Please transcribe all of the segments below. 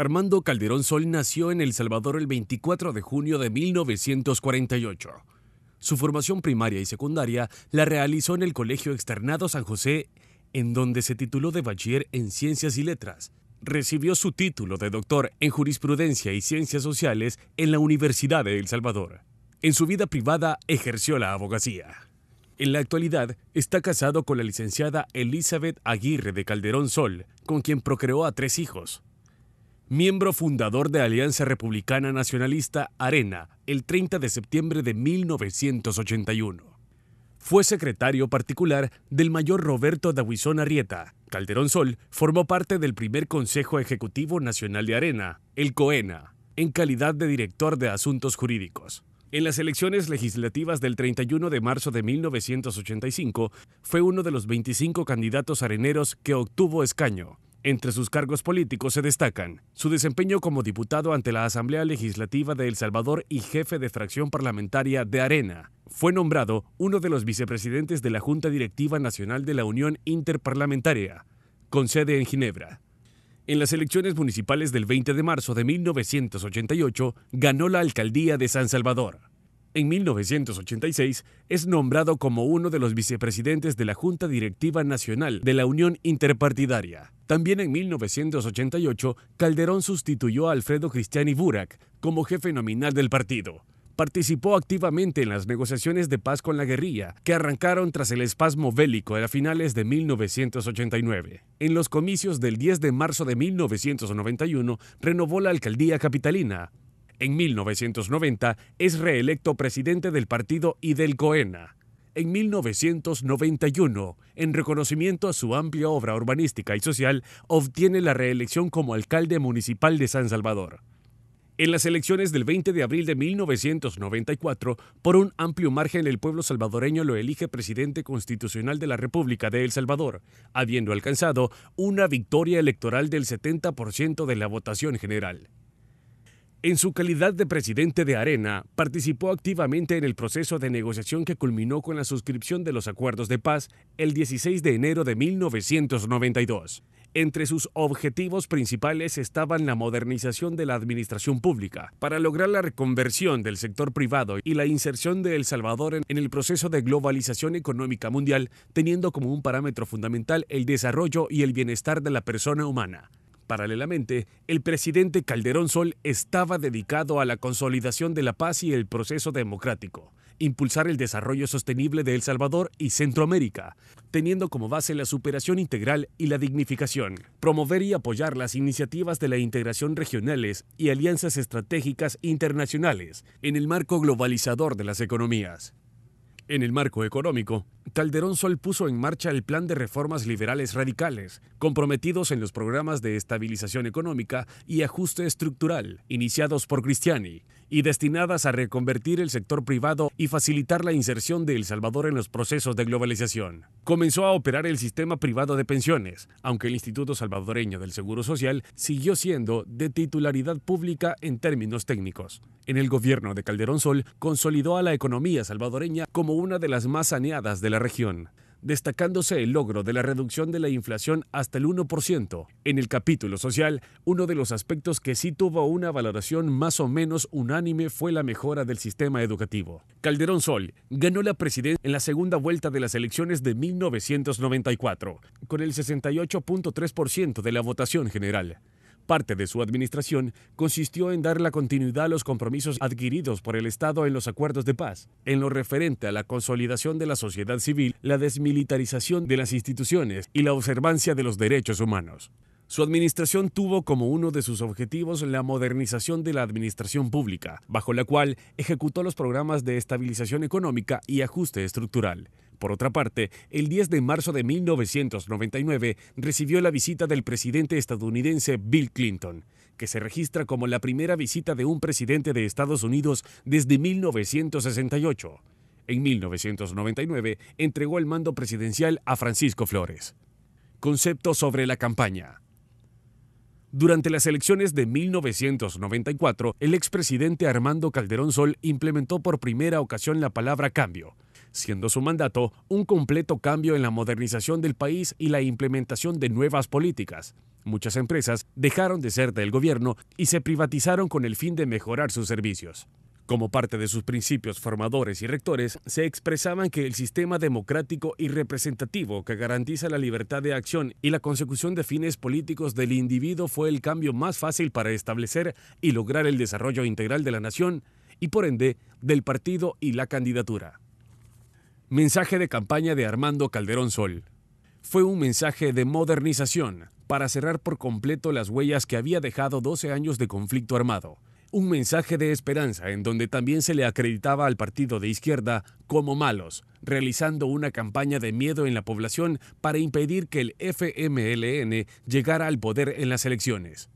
Armando Calderón Sol nació en El Salvador el 24 de junio de 1948. Su formación primaria y secundaria la realizó en el Colegio Externado San José, en donde se tituló de bachiller en Ciencias y Letras. Recibió su título de doctor en Jurisprudencia y Ciencias Sociales en la Universidad de El Salvador. En su vida privada ejerció la abogacía. En la actualidad está casado con la licenciada Elizabeth Aguirre de Calderón Sol, con quien procreó a 3 hijos. Miembro fundador de Alianza Republicana Nacionalista Arena el 30 de septiembre de 1981. Fue secretario particular del mayor Roberto Dahuizón Arrieta. Calderón Sol formó parte del primer Consejo Ejecutivo Nacional de Arena, el COENA, en calidad de director de Asuntos Jurídicos. En las elecciones legislativas del 31 de marzo de 1985, fue uno de los 25 candidatos areneros que obtuvo escaño. Entre sus cargos políticos se destacan su desempeño como diputado ante la Asamblea Legislativa de El Salvador y jefe de fracción parlamentaria de Arena. Fue nombrado uno de los vicepresidentes de la Junta Directiva Nacional de la Unión Interparlamentaria, con sede en Ginebra. En las elecciones municipales del 20 de marzo de 1988, ganó la alcaldía de San Salvador. En 1986 es nombrado como uno de los vicepresidentes de la Junta Directiva Nacional de la Unión Interpartidaria. También en 1988, Calderón sustituyó a Alfredo Cristiani Burak como jefe nominal del partido. Participó activamente en las negociaciones de paz con la guerrilla, que arrancaron tras el espasmo bélico a finales de 1989. En los comicios del 10 de marzo de 1991, renovó la alcaldía capitalina. En 1990 es reelecto presidente del partido y del COENA. En 1991, en reconocimiento a su amplia obra urbanística y social, obtiene la reelección como alcalde municipal de San Salvador. En las elecciones del 20 de abril de 1994, por un amplio margen el pueblo salvadoreño lo elige presidente constitucional de la República de El Salvador, habiendo alcanzado una victoria electoral del 70% de la votación general. En su calidad de presidente de Arena, participó activamente en el proceso de negociación que culminó con la suscripción de los acuerdos de paz el 16 de enero de 1992. Entre sus objetivos principales estaban la modernización de la administración pública, para lograr la reconversión del sector privado y la inserción de El Salvador en el proceso de globalización económica mundial, teniendo como un parámetro fundamental el desarrollo y el bienestar de la persona humana. Paralelamente, el presidente Calderón Sol estaba dedicado a la consolidación de la paz y el proceso democrático, impulsar el desarrollo sostenible de El Salvador y Centroamérica, teniendo como base la superación integral y la dignificación, promover y apoyar las iniciativas de la integración regionales y alianzas estratégicas internacionales en el marco globalizador de las economías. En el marco económico, Calderón Sol puso en marcha el Plan de Reformas Liberales Radicales, comprometidos en los programas de estabilización económica y ajuste estructural, iniciados por Cristiani, y destinadas a reconvertir el sector privado y facilitar la inserción de El Salvador en los procesos de globalización. Comenzó a operar el sistema privado de pensiones, aunque el Instituto Salvadoreño del Seguro Social siguió siendo de titularidad pública en términos técnicos. En el gobierno de Calderón Sol, consolidó a la economía salvadoreña como una de las más saneadas de la región, destacándose el logro de la reducción de la inflación hasta el 1%. En el capítulo social, uno de los aspectos que sí tuvo una valoración más o menos unánime fue la mejora del sistema educativo. Calderón Sol ganó la presidencia en la segunda vuelta de las elecciones de 1994, con el 68.3% de la votación general. Parte de su administración consistió en dar la continuidad a los compromisos adquiridos por el Estado en los acuerdos de paz, en lo referente a la consolidación de la sociedad civil, la desmilitarización de las instituciones y la observancia de los derechos humanos. Su administración tuvo como uno de sus objetivos la modernización de la administración pública, bajo la cual ejecutó los programas de estabilización económica y ajuste estructural. Por otra parte, el 10 de marzo de 1999 recibió la visita del presidente estadounidense Bill Clinton, que se registra como la primera visita de un presidente de Estados Unidos desde 1968. En 1999 entregó el mando presidencial a Francisco Flores. Concepto sobre la campaña. Durante las elecciones de 1994, el expresidente Armando Calderón Sol implementó por primera ocasión la palabra cambio. siendo su mandato un completo cambio en la modernización del país y la implementación de nuevas políticas. Muchas empresas dejaron de ser del gobierno y se privatizaron con el fin de mejorar sus servicios. Como parte de sus principios formadores y rectores, se expresaban que el sistema democrático y representativo que garantiza la libertad de acción y la consecución de fines políticos del individuo fue el cambio más fácil para establecer y lograr el desarrollo integral de la nación y, por ende, del partido y la candidatura. Mensaje de campaña de Armando Calderón Sol. Fue un mensaje de modernización para cerrar por completo las huellas que había dejado 12 años de conflicto armado. Un mensaje de esperanza en donde también se le acreditaba al partido de izquierda como malos, realizando una campaña de miedo en la población para impedir que el FMLN llegara al poder en las elecciones.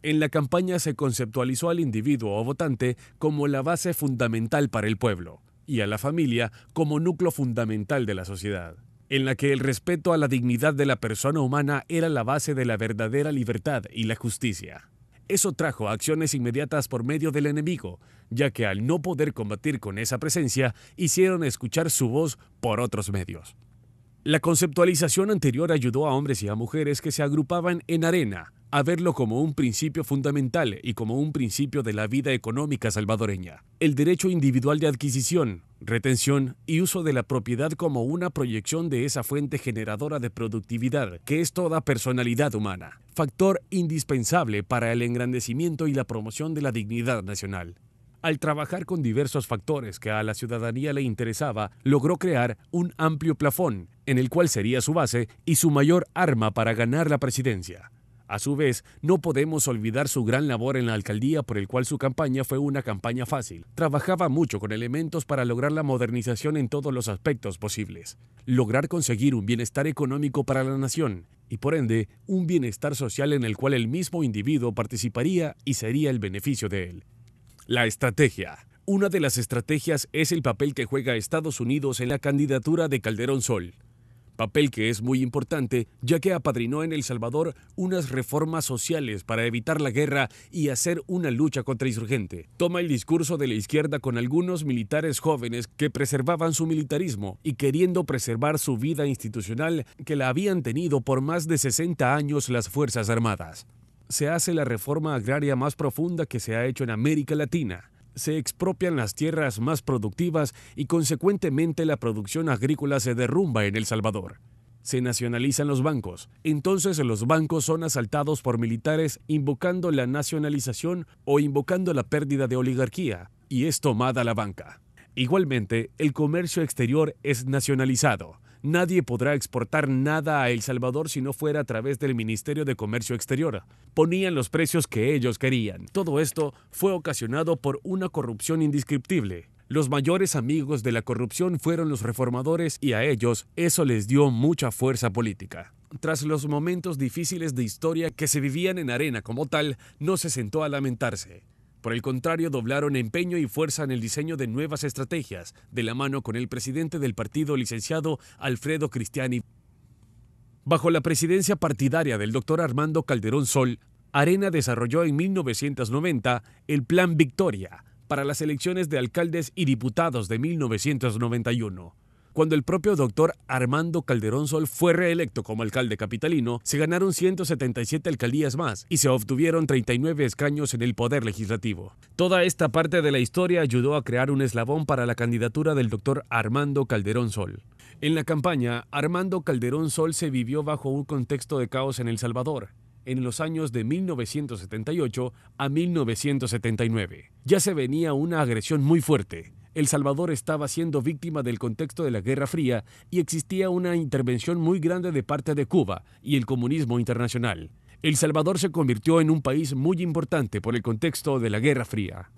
En la campaña se conceptualizó al individuo o votante como la base fundamental para el pueblo y a la familia como núcleo fundamental de la sociedad, en la que el respeto a la dignidad de la persona humana era la base de la verdadera libertad y la justicia. Eso trajo acciones inmediatas por medio del enemigo, ya que al no poder combatir con esa presencia, hicieron escuchar su voz por otros medios. La conceptualización anterior ayudó a hombres y a mujeres que se agrupaban en Arena a verlo como un principio fundamental y como un principio de la vida económica salvadoreña. El derecho individual de adquisición, retención y uso de la propiedad como una proyección de esa fuente generadora de productividad que es toda personalidad humana, factor indispensable para el engrandecimiento y la promoción de la dignidad nacional. Al trabajar con diversos factores que a la ciudadanía le interesaba, logró crear un amplio plafón, en el cual sería su base y su mayor arma para ganar la presidencia. A su vez, no podemos olvidar su gran labor en la alcaldía, por el cual su campaña fue una campaña fácil. Trabajaba mucho con elementos para lograr la modernización en todos los aspectos posibles, lograr conseguir un bienestar económico para la nación y, por ende, un bienestar social en el cual el mismo individuo participaría y sería el beneficio de él. La estrategia. Una de las estrategias es el papel que juega Estados Unidos en la candidatura de Calderón Sol. Papel que es muy importante, ya que apadrinó en El Salvador unas reformas sociales para evitar la guerra y hacer una lucha contrainsurgente. Toma el discurso de la izquierda con algunos militares jóvenes que preservaban su militarismo y queriendo preservar su vida institucional que la habían tenido por más de 60 años las Fuerzas Armadas. Se hace la reforma agraria más profunda que se ha hecho en América Latina. Se expropian las tierras más productivas y consecuentemente la producción agrícola se derrumba en El Salvador. Se nacionalizan los bancos. Entonces los bancos son asaltados por militares invocando la nacionalización o invocando la pérdida de oligarquía, y es tomada la banca. Igualmente, el comercio exterior es nacionalizado. Nadie podrá exportar nada a El Salvador si no fuera a través del Ministerio de Comercio Exterior. Ponían los precios que ellos querían. Todo esto fue ocasionado por una corrupción indescriptible. Los mayores amigos de la corrupción fueron los reformadores y a ellos eso les dio mucha fuerza política. Tras los momentos difíciles de historia que se vivían en Arena como tal, no se sentó a lamentarse. Por el contrario, doblaron empeño y fuerza en el diseño de nuevas estrategias, de la mano con el presidente del partido, licenciado Alfredo Cristiani. Bajo la presidencia partidaria del doctor Armando Calderón Sol, Arena desarrolló en 1990 el Plan Victoria para las elecciones de alcaldes y diputados de 1991. Cuando el propio doctor Armando Calderón Sol fue reelecto como alcalde capitalino, se ganaron 177 alcaldías más y se obtuvieron 39 escaños en el poder legislativo. Toda esta parte de la historia ayudó a crear un eslabón para la candidatura del doctor Armando Calderón Sol. En la campaña, Armando Calderón Sol se vivió bajo un contexto de caos en El Salvador, en los años de 1978 a 1979. Ya se venía una agresión muy fuerte. El Salvador estaba siendo víctima del contexto de la Guerra Fría y existía una intervención muy grande de parte de Cuba y el comunismo internacional. El Salvador se convirtió en un país muy importante por el contexto de la Guerra Fría.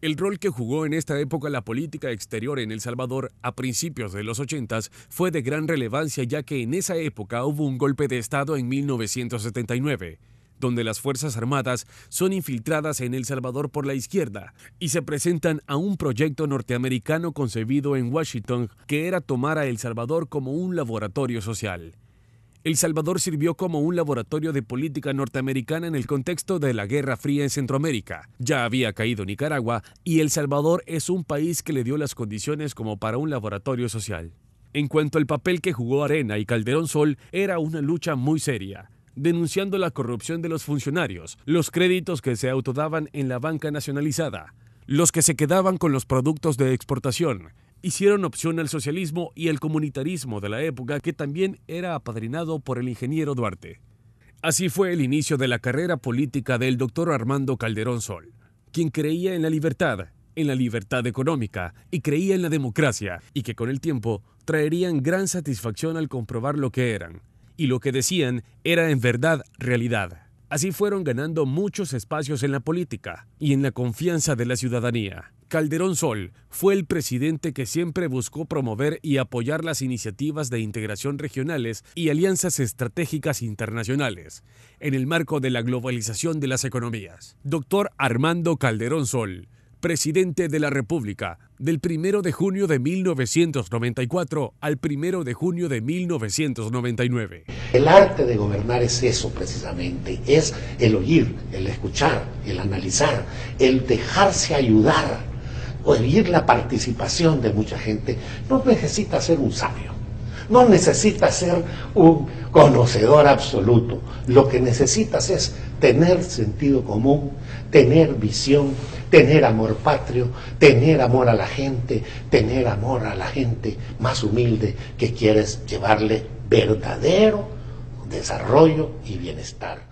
El rol que jugó en esta época la política exterior en El Salvador a principios de los 80s fue de gran relevancia, ya que en esa época hubo un golpe de Estado en 1979. Donde las Fuerzas Armadas son infiltradas en El Salvador por la izquierda y se presentan a un proyecto norteamericano concebido en Washington que era tomar a El Salvador como un laboratorio social. El Salvador sirvió como un laboratorio de política norteamericana en el contexto de la Guerra Fría en Centroamérica. Ya había caído Nicaragua y El Salvador es un país que le dio las condiciones como para un laboratorio social. En cuanto al papel que jugó Arena y Calderón Sol, era una lucha muy seria, denunciando la corrupción de los funcionarios, los créditos que se autodaban en la banca nacionalizada, los que se quedaban con los productos de exportación. Hicieron opción al socialismo y el comunitarismo de la época, que también era apadrinado por el ingeniero Duarte. Así fue el inicio de la carrera política del doctor Armando Calderón Sol, quien creía en la libertad económica y creía en la democracia, y que con el tiempo traerían gran satisfacción al comprobar lo que eran, y lo que decían era en verdad realidad. Así fueron ganando muchos espacios en la política y en la confianza de la ciudadanía. Calderón Sol fue el presidente que siempre buscó promover y apoyar las iniciativas de integración regionales y alianzas estratégicas internacionales en el marco de la globalización de las economías. Doctor Armando Calderón Sol, presidente de la República, del 1 de junio de 1994 al 1 de junio de 1999. El arte de gobernar es eso precisamente, es el oír, el escuchar, el analizar, el dejarse ayudar, oír la participación de mucha gente. No necesita ser un sabio, no necesitas ser un conocedor absoluto. Lo que necesitas es tener sentido común, tener visión, tener amor patrio, tener amor a la gente, tener amor a la gente más humilde que quieres llevarle verdadero desarrollo y bienestar.